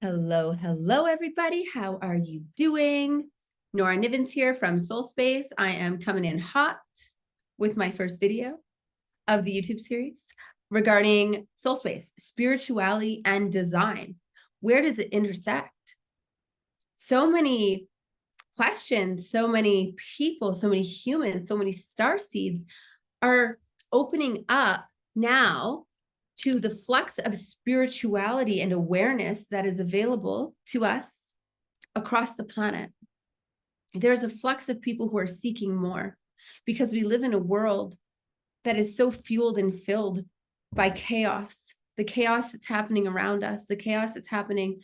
Hello, hello, everybody. How are you doing? Nora Nivens here from Soul Space. I am coming in hot with my first video of the YouTube series regarding soul space, spirituality, and design. Where does it intersect? So many questions, so many people, so many humans, so many star seeds are opening up now to the flux of spirituality and awareness that is available to us across the planet. There's a flux of people who are seeking more because we live in a world that is so fueled and filled by chaos, the chaos that's happening around us, the chaos that's happening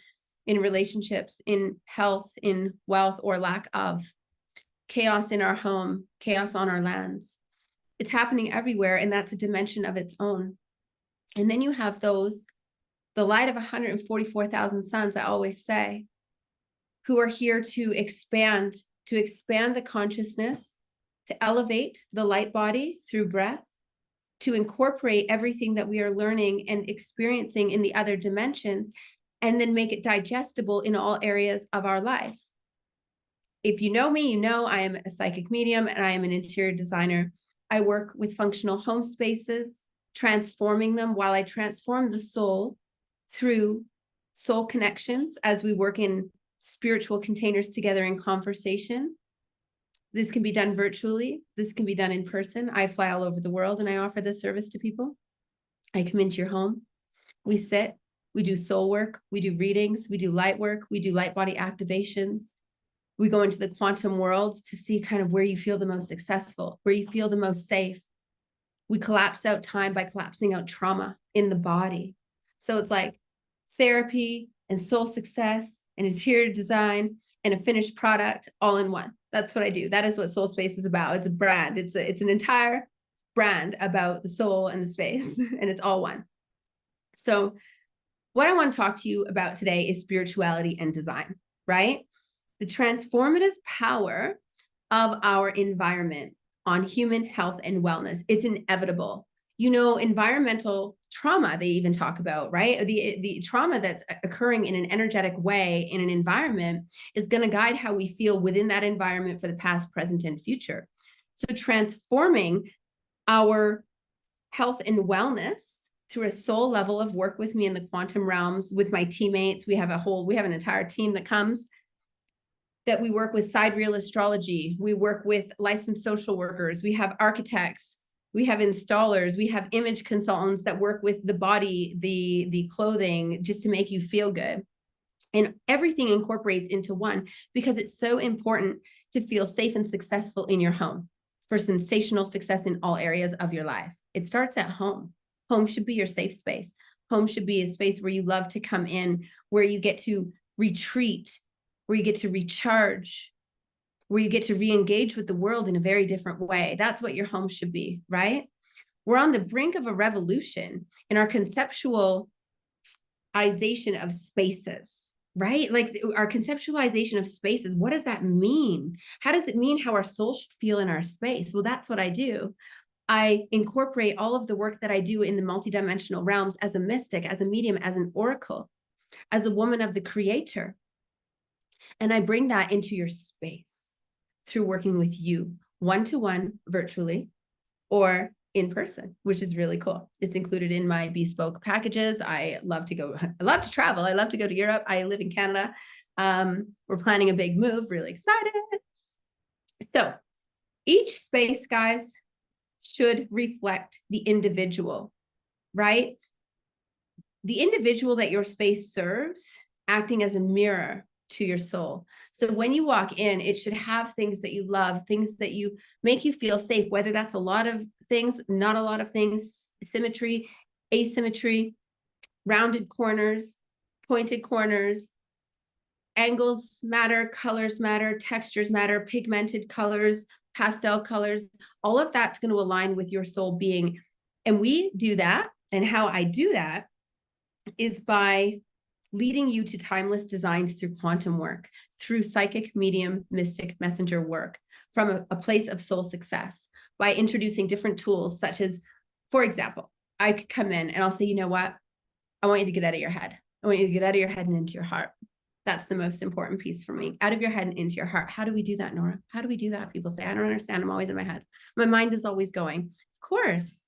in relationships, in health, in wealth or lack of, chaos in our home, chaos on our lands. It's happening everywhere, and that's a dimension of its own. And then you have those, the light of 144,000 suns, I always say, who are here to expand the consciousness, to elevate the light body through breath, to incorporate everything that we are learning and experiencing in the other dimensions, and then make it digestible in all areas of our life. If you know me, you know I am a psychic medium and I am an interior designer. I work with functional home spaces, transforming them while I transform the soul through soul connections as we work in spiritual containers together in conversation. This can be done virtually. This can be done in person. I fly all over the world and I offer this service to people. I come into your home. We sit, we do soul work, we do readings, we do light work, we do light body activations. We go into the quantum worlds to see kind of where you feel the most successful, where you feel the most safe. We collapse out time by collapsing out trauma in the body. So it's like therapy and soul success and interior design and a finished product all in one. That's what I do. That is what Soul Space is about. It's a brand. It's an entire brand about the soul and the space, and it's all one. So what I want to talk to you about today is spirituality and design, right? The transformative power of our environment on human health and wellness. It's inevitable. You know, environmental trauma, they even talk about, right? The trauma that's occurring in an energetic way in an environment is going to guide how we feel within that environment for the past, present, and future. So transforming our health and wellness through a soul level of work with me in the quantum realms, with my teammates. We have an entire team that comes, that we work with sidereal astrology. We work with licensed social workers. We have architects. We have installers. We have image consultants that work with the body, the clothing, just to make you feel good. And everything incorporates into one because it's so important to feel safe and successful in your home for sensational success in all areas of your life. It starts at home. Home should be your safe space. Home should be a space where you love to come in, where you get to retreat, where you get to recharge, where you get to re-engage with the world in a very different way. That's what your home should be, right? We're on the brink of a revolution in our conceptualization of spaces, right? Like our conceptualization of spaces. What does that mean? How does it mean how our soul should feel in our space? Well, that's what I do. I incorporate all of the work that I do in the multidimensional realms as a mystic, as a medium, as an oracle, as a woman of the creator. And I bring that into your space through working with you one-to-one virtually or in person, which is really cool. It's included in my bespoke packages. I love to travel. I love to go to Europe. I live in Canada. We're planning a big move, really excited. So each space, guys, should reflect the individual, right? The individual that your space serves, acting as a mirror to your soul. So when you walk in, it should have things that you love, things that you make you feel safe, whether that's a lot of things, not a lot of things, symmetry, asymmetry, rounded corners, pointed corners, angles matter, colors matter, textures matter, pigmented colors, pastel colors, all of that's going to align with your soul being. And we do that. And how I do that is by leading you to timeless designs through quantum work, through psychic, medium, mystic, messenger work, from a place of soul success, by introducing different tools such as, for example, I could come in and I'll say, you know what? I want you to get out of your head. I want you to get out of your head and into your heart. That's the most important piece for me. Out of your head and into your heart. How do we do that, Nora? How do we do that? People say, I don't understand. I'm always in my head. My mind is always going. Of course.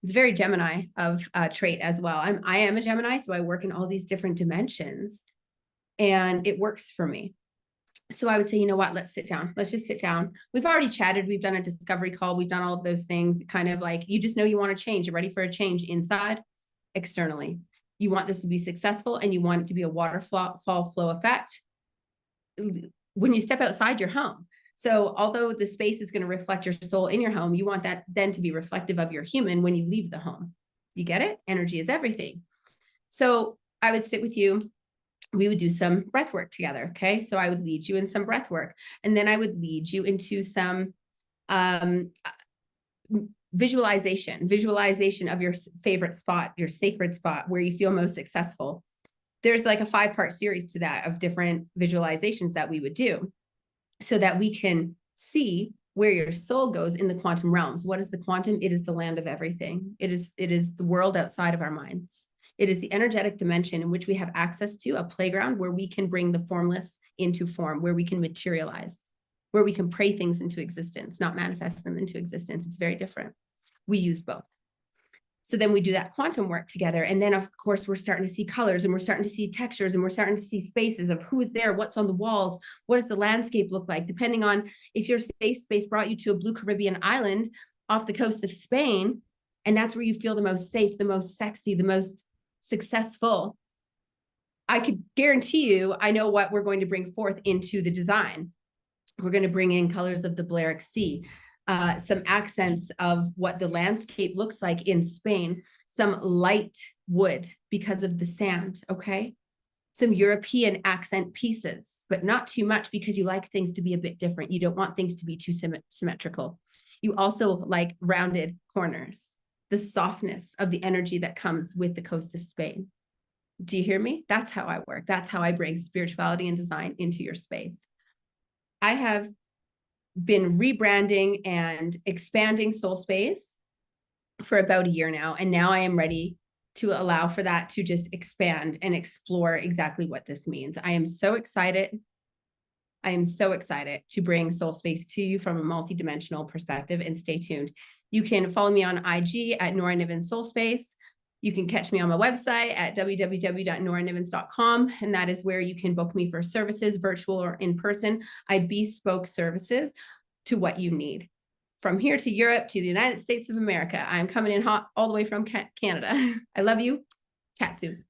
It's very Gemini of trait as well. I am a Gemini, so I work in all these different dimensions, and it works for me. So I would say, you know what, let's sit down. Let's just sit down. We've already chatted. We've done a discovery call. We've done all of those things, kind of like, you just know you want to change. You're ready for a change inside, externally. You want this to be successful, and you want it to be a waterfall flow effect when you step outside your home. So although the space is going to reflect your soul in your home, you want that then to be reflective of your human when you leave the home. You get it? Energy is everything. So I would sit with you. We would do some breath work together. Okay. So I would lead you in some breath work, and then I would lead you into some visualization of your favorite spot, your sacred spot where you feel most successful. There's like a 5-part series to that of different visualizations that we would do so that we can see where your soul goes in the quantum realms. What is the quantum? It is the land of everything. It is the world outside of our minds. It is the energetic dimension in which we have access to, a playground where we can bring the formless into form, where we can materialize, where we can pray things into existence, not manifest them into existence. It's very different. We use both. So then we do that quantum work together. And then, of course, we're starting to see colors, and we're starting to see textures, and we're starting to see spaces of who is there, what's on the walls, what does the landscape look like, depending on if your safe space brought you to a blue Caribbean island off the coast of Spain, and that's where you feel the most safe, the most sexy, the most successful. I could guarantee you, I know what we're going to bring forth into the design. We're going to bring in colors of the Balearic Sea, some accents of what the landscape looks like in Spain, some light wood because of the sand, okay? Some European accent pieces, but not too much because you like things to be a bit different. You don't want things to be too symmetrical. You also like rounded corners, the softness of the energy that comes with the coast of Spain. Do you hear me? That's how I work. That's how I bring spirituality and design into your space. I have been rebranding and expanding Soul Space for about a year now. And now I am ready to allow for that to just expand and explore exactly what this means. I am so excited. I am so excited to bring Soul Space to you from a multidimensional perspective, and stay tuned. You can follow me on IG at Nora Niven Soul Space. You can catch me on my website at www.noranivens.com, and that is where you can book me for services, virtual or in person. I bespoke services to what you need. From here to Europe to the United States of America, I'm coming in hot all the way from Canada. I love you. Chat soon.